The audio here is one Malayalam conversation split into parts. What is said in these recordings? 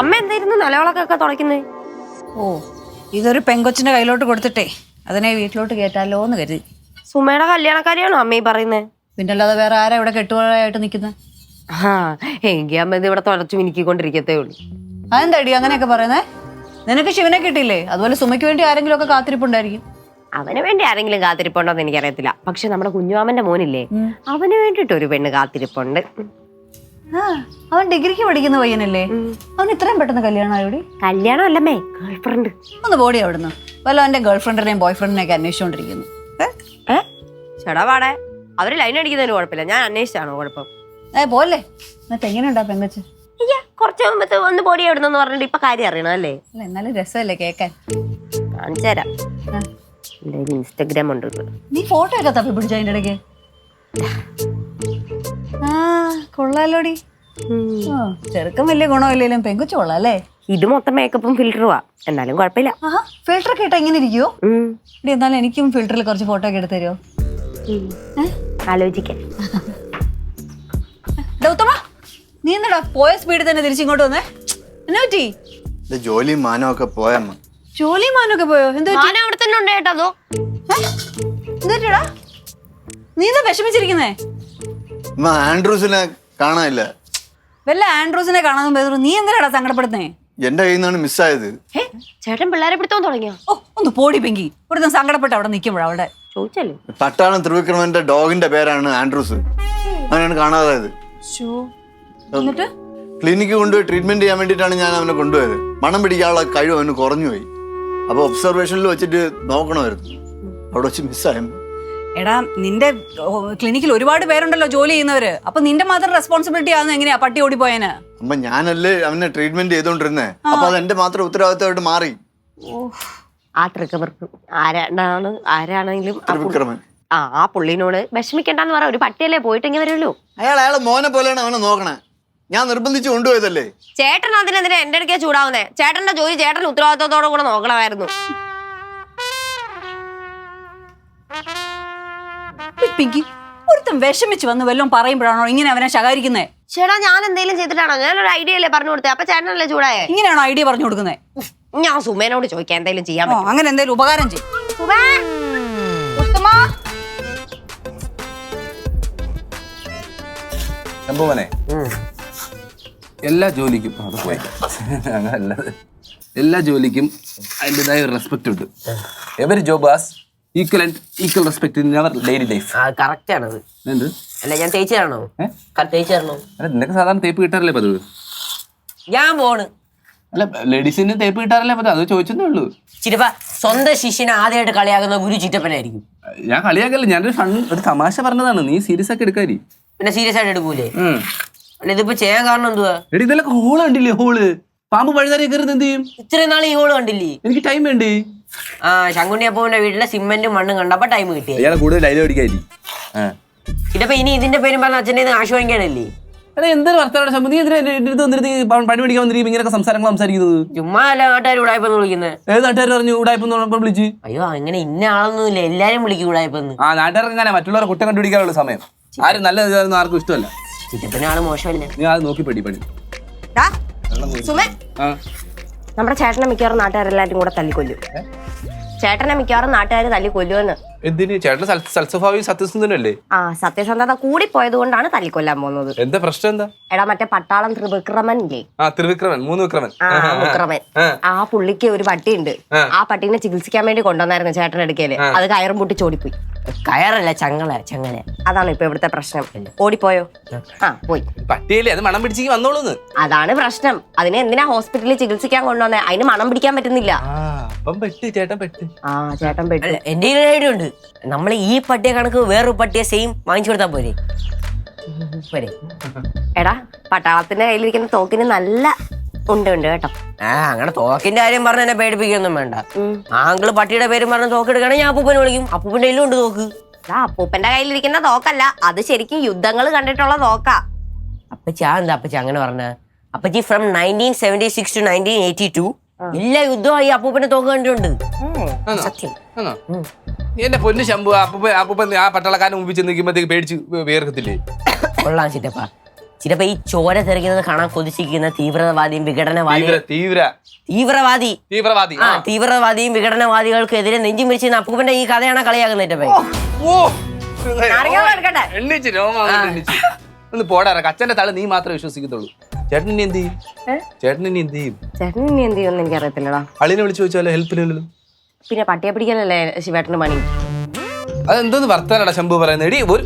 അമ്മ എന്തായിരുന്നു നിലവിളക്കൊക്കെ തുടയ്ക്കുന്നേ? ഓ, ഇതൊരു പെങ്കൊച്ചിന്റെ കയ്യിലോട്ട് കൊടുത്തിട്ടേ അതിനെ വീട്ടിലോട്ട് കേട്ടാലോ എന്ന് കരുതി. സുമയുടെ കല്യാണക്കാരിയാണോ അമ്മ ഈ പറയുന്നേ? പിന്നെ അല്ലാതെ വേറെ ആരാ ഇവിടെ കെട്ടുവാഴായിട്ട് നിൽക്കുന്നത്? ആ, എങ്കിൽ അമ്മ ഇത് ഇവിടെ തുടച്ചു മിനുക്കിക്കൊണ്ടിരിക്കത്തേ ഉള്ളൂ. അതെന്താടി അങ്ങനെയൊക്കെ പറയുന്നേ? നിനക്ക് ശിവനെ കിട്ടിയില്ലേ? അതുപോലെ സുമയ്ക്ക് വേണ്ടി ആരെങ്കിലും ഒക്കെ കാത്തിരിപ്പുണ്ടായിരിക്കും. അവന് വേണ്ടി ആരെങ്കിലും കാത്തിരിപ്പുണ്ടോന്ന് എനിക്കറിയത്തില്ല. പക്ഷെ നമ്മുടെ കുഞ്ഞുമാമന്റെ മോനില്ലേ, അവന് വേണ്ടിട്ട് ഒരു പെണ്ണ് കാത്തിരിപ്പുണ്ട്. അവൻ ഡിഗ്രിക്ക് പഠിക്കുന്ന പയ്യനല്ലേ? അവൻ ഇത്രയും പെട്ടെന്ന് കല്യാണം ആയോടി? കല്യാണം അല്ലമ്മേ, ഗേൾഫ്രണ്ട്. ഒന്ന് ബോഡി അവിടുന്ന് വല്ല അവന്റെ ഗേൾഫ്രണ്ടിനെയും ബോയ്ഫ്രണ്ടിനെയൊക്കെ അന്വേഷിച്ചോണ്ടിരിക്കുന്നു. ചേടാ പാടെ, അവര് ലൈൻ അടിക്കുന്നതിന് കുഴപ്പമില്ല, ഞാൻ അന്വേഷിച്ചാണോ കുഴപ്പം? പോലെ എന്നിട്ട് എങ്ങനെയുണ്ടാ പെങ്കച്ച്? കുറച്ച് മുമ്പത്തെ ഒന്ന് ബോഡി എവിടുന്നെന്ന് പറഞ്ഞിട്ട് ഇപ്പൊ കാര്യം അറിയണം അല്ലേ? അല്ല, എന്നാലും രസമല്ലേ കേക്കാൻ. കാണിച്ചു തരാം. ഇൻസ്റ്റഗ്രാം ഉണ്ട്. നീ ഫോട്ടോ ഒക്കെ തപ്പി പിടിച്ച അതിന്റെ ഇടയ്ക്ക്? ആ, കൊള്ളാലോടി. ചെറുക്കം വലിയ ഗുണമില്ലേലും പെങ്കുച്ചു കൊള്ളാം അല്ലേ? ഇത് മൊത്തം മേക്കപ്പും ഫിൽറ്ററുവാ, എന്നാലും കുഴപ്പമില്ല. ഫിൽറ്റർ ഒക്കെ ഇട്ടാ ഇങ്ങനെ ഇരിക്കുവോ? എന്നാലും എനിക്കും ഫിൽറ്ററിൽ കുറച്ച് ഫോട്ടോ ഒക്കെ എടുത്ത് തരുമോ? ആലോചിക്കാൻ. നീ എന്താടാ പോയ സ്പീഡിൽ തന്നെ തിരിച്ചിങ്ങോട്ട് വന്നേ? എന്നാ പറ്റി? ജോലിയും മാനമൊക്കെ പോയമ്മ. ജോലിയും മാനൊക്കെ പോയോ? എന്താ അവിടെ തന്നെ ഉണ്ട് കേട്ടോ. എന്താ നീ എന്താ വിഷമിച്ചിരിക്കുന്നേ? ആൻഡ്രൂസിനെ കാണാനില്ല. വല്ല ആൻഡ്രൂസിനെ കാണാൻ പോയതോ? നീ എന്തിനാടാ സങ്കടപ്പെടുന്നേ? എന്റെ കയ്യിൽ നിന്നാണ് മിസ്സായത്. ചേട്ടൻ പിള്ളേരെ പിടുത്തം തുടങ്ങിയോ? ഓ, ഒന്ന് പോടി പെങ്കി. ഒരു സങ്കടപ്പെട്ട് അവിടെ നിൽക്കുമ്പോഴാ അവിടെ ചോദിച്ചല്ലേ. പട്ടാളം ത്രിവിക്രമന്റെ ഡോഗിന്റെ പേരാണ് ആൻഡ്രൂസ്. അവനാണ് കാണാതായത്. എന്നിട്ട് ക്ലിനിക്ക് കൊണ്ടുപോയി ട്രീറ്റ്മെന്റ് ചെയ്യാൻ വേണ്ടിയിട്ടാണ് ഞാൻ അവനെ കൊണ്ടുപോയത്. മണം പിടിക്കാനുള്ള കഴിവ് അവന് കുറഞ്ഞുപോയി. അപ്പൊ ഒബ്സർവേഷനിൽ വെച്ചിട്ട് നോക്കണമായിരുന്നു. അവിടെ വെച്ച് മിസ്സായ. എടാ, നിന്റെ ക്ലിനിക്കിൽ ഒരുപാട് പേരുണ്ടല്ലോ ജോലി ചെയ്യുന്നവര്. അപ്പൊ നിന്റെ മാത്രം റെസ്പോൺസിബിലിറ്റി ആവുന്ന എങ്ങനെയാ പട്ടി ഓടിപ്പോയന്? അമ്മ, ഞാനല്ലേ അവനെ ട്രീറ്റ്മെന്റ് ചെയ്തോണ്ടിരുന്നേ. അപ്പൊ അത് എന്റെ മാത്രം ഉത്തരവാദിത്തമായിട്ട് മാറി. ആ ആരാണെങ്കിലും ത്രിവിക്രമൻ. ആ പുള്ളിനോട് വിഷമിക്കണ്ടെന്ന് പറ. ഒരു പട്ടിയല്ലേ, പോയിട്ടെങ്കിൽ വരുമല്ലോ. അയാളെ മോനെ പോലെയാണ് അവനെ നോക്കണേ. ഞാൻ നിർബന്ധിച്ച് കൊണ്ടുപോയതല്ലേ. ചേട്ടൻ അതിനെതിരെ എന്റെ അടുക്കേ ചൂടാവുന്നേ? ചേട്ടന്റെ ജോലി ചേട്ടൻ ഉത്തരവാദിത്തത്തോടെ കൂടെ നോക്കണമായിരുന്നു. ഒരുത്തം വിഷമിച്ച് വന്ന് വല്ലതും പറയുമ്പോഴാണോ ഇങ്ങനെ അവനെ ശകാരിക്കുന്നേ? ചേട്ടാ, ഞാൻ എന്തെങ്കിലും ചെയ്തിട്ടാണോ? ഞാനൊരു ഐഡിയ അല്ലേ പറഞ്ഞു കൊടുത്തേ, അപ്പൊ ചേട്ടനല്ലേ ചൂടായേ? ഇങ്ങനെയാണോ ഐഡിയ പറഞ്ഞു കൊടുക്കുന്നേ? ഞാൻ സുമേനോട് ചോദിക്കാം, എന്തെങ്കിലും ചെയ്യാൻ പറ്റുമോ? അങ്ങനെ എന്തെങ്കിലും ഉപകാരം ചെയ്യും. എല്ലാ ജോലിക്കും അത് പോയി അങ്ങനല്ല, എല്ലാ ജോലിക്കും അതിൻ്റെതായ ഒരു റെസ്പെക്ട് ഉണ്ട്. Every job has equal and equal respect in our daily life. Correct ആണത്. എന്ത് അല്ല, ഞാൻ തേച്ച് തരണോ? തേച്ച് തരണോ? അല്ല, നിനക്ക് സാധാരണ തേപ്പ് കിട്ടാറില്ലേ പതിവ്? ഞാൻ പോണ്. അല്ല, ലേഡീസിന് തേപ്പ് കിട്ടാറില്ലേ പതിവ്? അത് ചോദിച്ചതേ ഉള്ളൂ. ചിലപ്പ സ്വന്തം ശിഷ്യനെ ആദ്യമായിട്ട് കളിയാകുന്ന ഗുരു ചിറ്റപ്പനായിരിക്കും. ഞാൻ കളിയാക്കല്ല, ഞാനൊരു ഒരു തമാശ പറഞ്ഞതാണ്. നീ സീരിയസ് ആക്കി എടുക്കാരി. പിന്നെ സീരിയസ് ആയിട്ട് എടുക്കൂലേ? അല്ല, ഇതിപ്പോ ചെയ്യാൻ കാരണം എന്തുവാ? എടി, ഇതെല്ലാം ഹോള് കണ്ടില്ലേ? ഹോള് പാമ്പ് പഴുതാരി കയറുന്നത് എന്ത് ചെയ്യും? ഇത്രയും നാൾ ഈ ഹോള് കണ്ടില്ലേ? എനിക്ക് ടൈം വേണ്ടേ? ശങ്കുണ്ണിയപ്പൂവിന്റെ വീട്ടിലെ സിമെന്റും മണ്ണും കണ്ടപ്പോ ടൈം കിട്ടിയ. അയാളെ കൂടുതൽ ഡയലോഗ് അടിക്കാരി. ഇതിപ്പോ ഇനി ഇതിന്റെ പേരും പറഞ്ഞ അച്ഛൻ്റെ കാശ് വാങ്ങിക്കാനല്ലേ? അതെ, എന്തൊരു വർത്തമാനം സംബന്ധി. നീ എന്തിനാ വന്നിരുത്തി പണി പിടിക്കാൻ വന്നിരിക്കും ഇങ്ങനെയൊക്കെ സംസാരങ്ങൾ സംസാരിക്കുന്നത്? ചുമ്മാ അല്ല നാട്ടുകാർ ഉടായ്പെന്ന് വിളിക്കുന്നത്. ഏത് നാട്ടുകാർ പറഞ്ഞു ഉടായ്പെന്ന് വിളിച്ച്? അയ്യോ, അങ്ങനെ ഇന്ന ആളൊന്നുമില്ല, എല്ലാരും വിളിക്കും ഉടായ്പെന്ന്. നാട്ടുകാർക്ക് അങ്ങനെ മറ്റുള്ളവരെ കുറ്റം കണ്ടുപിടിക്കാനുള്ള സമയം. ആരും നല്ല ആർക്കും ഇഷ്ടമല്ല. ചിറ്റപ്പന ആള് മോശമല്ല. നീ അത് നോക്കി പണി. നമ്മുടെ ചേട്ടനെ മിക്കവാറും നാട്ടുകാരെല്ലാരും കൂടെ തല്ലിക്കൊല്ലും. ചേട്ടനെ മിക്കവാറും നാട്ടുകാർ തല്ലിക്കൊല്ലുമെന്ന്. എന്തിന്? ചേട്ടന് സൽസ്വഭാവി സത്യസന്ധനല്ലേ? സത്യസന്ധത കൂടി പോയത് കൊണ്ടാണ് തല്ലിക്കൊല്ലാൻ പോകുന്നത്. എന്താ പ്രശ്നം? എന്താ? എടാ, മറ്റേ പട്ടാളം ത്രിവിക്രമൻ ഇല്ലേ? ത്രിവിക്രമൻ, 3 വിക്രമൻ. വിക്രമൻ. ആ പുള്ളിക്ക് ഒരു പട്ടിയുണ്ട്. ആ പട്ടീനെ ചികിത്സിക്കാൻ വേണ്ടി കൊണ്ടുവന്നായിരുന്നു ചേട്ടൻ എടുക്കല്. അത് കയറും പൊട്ടി ചോടിപ്പോയി. കയറല്ല, ചങ്ങല. അതാണ് ഇപ്പൊ ഇവിടുത്തെ പ്രശ്നം. ഓടിപ്പോയോ? പോയി. പട്ടിയല്ലേ, അത് മണം പിടിച്ചേക്ക് വന്നോളൂന്ന്. അതാണ് പ്രശ്നം. അതിനെ എന്തിനാ ഹോസ്പിറ്റലിൽ ചികിത്സിക്കാൻ കൊണ്ടുവന്നേ? അതിന് മണം പിടിക്കാൻ പറ്റുന്നില്ല. ചേട്ടൻ പെട്ട്. എന്റെ ഐഡിയ ഉണ്ട്. നമ്മൾ ഈ പട്ടിയെ കണക്ക് വേറൊരു പട്ടിയെ സെയിം വാങ്ങിച്ചു കൊടുത്താ പോരെ? എടാ, പട്ടാളത്തിന്റെ കയ്യിലിരിക്കുന്ന തോക്കിന് നല്ല ഉണ്ട് കേട്ടോ. അങ്ങനെ തോക്കിന്റെ കാര്യം പറഞ്ഞ എന്നെ പേടിപ്പിക്കൊന്നും വേണ്ട. ആങ്കിള് പട്ടിയുടെ പേരും പറഞ്ഞ തോക്ക് എടുക്കുകയാണെങ്കിൽ ഞാൻ അപ്പൂപ്പനെ വിളിക്കും. അപ്പൂപ്പന്റെ കയ്യിലും ഉണ്ട് തോക്ക്. അപ്പൂപ്പന്റെ കയ്യിലിരിക്കുന്ന തോക്കല്ല, അത് ശരിക്കും യുദ്ധങ്ങൾ കണ്ടിട്ടുള്ള തോക്കാ. അപ്പച്ചി എന്താ അപ്പച്ചി അങ്ങനെ പറഞ്ഞ? അപ്പച്ചി ഫ്രം 1976 to 1982 എല്ലാ യുദ്ധവും ഈ അപ്പൂപ്പന്റെ തോക്ക് കണ്ടിട്ടുണ്ട് സത്യം. ആണോ? എന്റെ പൊന്നു ശംഭു, അപ്പൂപ്പൻ ആ പട്ടാളക്കാരൻ മുമ്പിൽ ചെന്ന് നിൽക്കുമ്പോഴത്തേക്ക് പേടിച്ച് വേർക്കത്തില്ലേ? കൊള്ളാം ചിറ്റപ്പ. ചിലപ്പോ ഈ ചോര തെറിക്കുന്നത് കാണാൻ കൊതിച്ചിരിക്കുന്ന തീവ്രവാദിയും തീവ്രവാദിയും വിഘടനവാദികൾക്കെതിരെ നെഞ്ചും വിരിച്ച് അപ്പൂപ്പന്റെ ഈ കഥയാണ് കളിയാക്കുന്നത്. എണ്ണിച്ച് ഒന്ന് പോടാ, അച്ഛന്റെ തല നീ മാത്രമേ വിശ്വസിക്കത്തുള്ളൂ. ചേട്ടൻ ഇനി എന്ത് ചെയ്യും? ചേട്ടൻ ഇനി എന്ത് ചെയ്യും? എനിക്കറിയത്തില്ലടാ. അളിനെ വിളിച്ചു ചോദിച്ചാലോ ഹെൽപ്പിനല്ലോ? പിന്നെ പട്ടിയെ പിടിക്കാനല്ലേ ശിവേട്ടന് പണി. അതെന്തോന്ന് വർത്താനടാ ശംഭു പറയുന്നത്?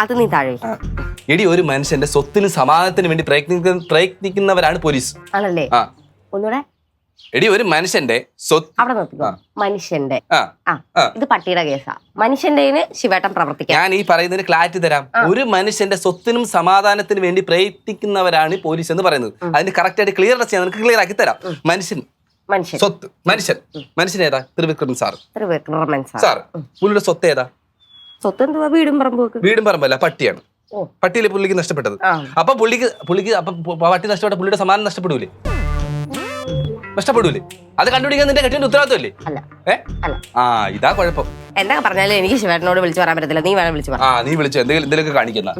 അത് നീ താഴെ എടി, ഒരു മനുഷ്യന്റെ സ്വത്തിനും സമാധാനത്തിനും വേണ്ടി പ്രയത്നിക്കുന്നവരാണ് പോലീസ്. ആണല്ലേ? ഒന്നുകൂടെ എടി, ഒരു മനുഷ്യന്റെ സ്വത്ത് അവിടെ നോക്കിക്കോ. മനുഷ്യന്റെ ഇത് പട്ടിയുടെ കേസാ. മനുഷ്യന്റെ ശിവേട്ടൻ പ്രവർത്തിക്കാം. ഞാൻ ഈ പറയുന്നതിന് ക്ലാരിറ്റി തരാം. ഒരു മനുഷ്യന്റെ സ്വത്തിനും സമാധാനത്തിനും വേണ്ടി പ്രയത്നിക്കുന്നവരാണ് പോലീസ് എന്ന് പറയുന്നത്. അതിന് കറക്റ്റ് ആയിട്ട് ക്ലിയർ ചെയ്യാൻ നിനക്ക് ക്ലിയർ ആക്കി തരാം. സ്വത്ത് മനുഷ്യൻ ഏതാ? ത്രിവിക്രമൻ സാർ. പുള്ളിയുടെ സ്വത്ത് ഏതാ? സ്വത്ത് എന്തുവാ? വീടും പറമ്പല്ല, പട്ടിയാണ്. പട്ടിയിലെ പുള്ളിക്ക് നഷ്ടപ്പെട്ടത്. അപ്പൊ പുള്ളിക്ക് പട്ടി നഷ്ടപ്പെട്ട പുള്ളിയുടെ സമ്മാനം നഷ്ടപ്പെടൂലേ? അത് കണ്ടുപിടിക്കാൻ നിന്റെ കെട്ടിന്റെ ഉത്തരവാദിത്തമല്ലേ? ഇതാ കുഴപ്പം. എന്താ പറഞ്ഞാലും എനിക്ക് ശിവേട്ടനോട് വിളിച്ചു പറയാൻ പറ്റത്തില്ല. നീ വേണം വിളിച്ചു പറ. നീ വിളിച്ചു എന്തെങ്കിലുമൊക്കെ കാണിക്കുന്ന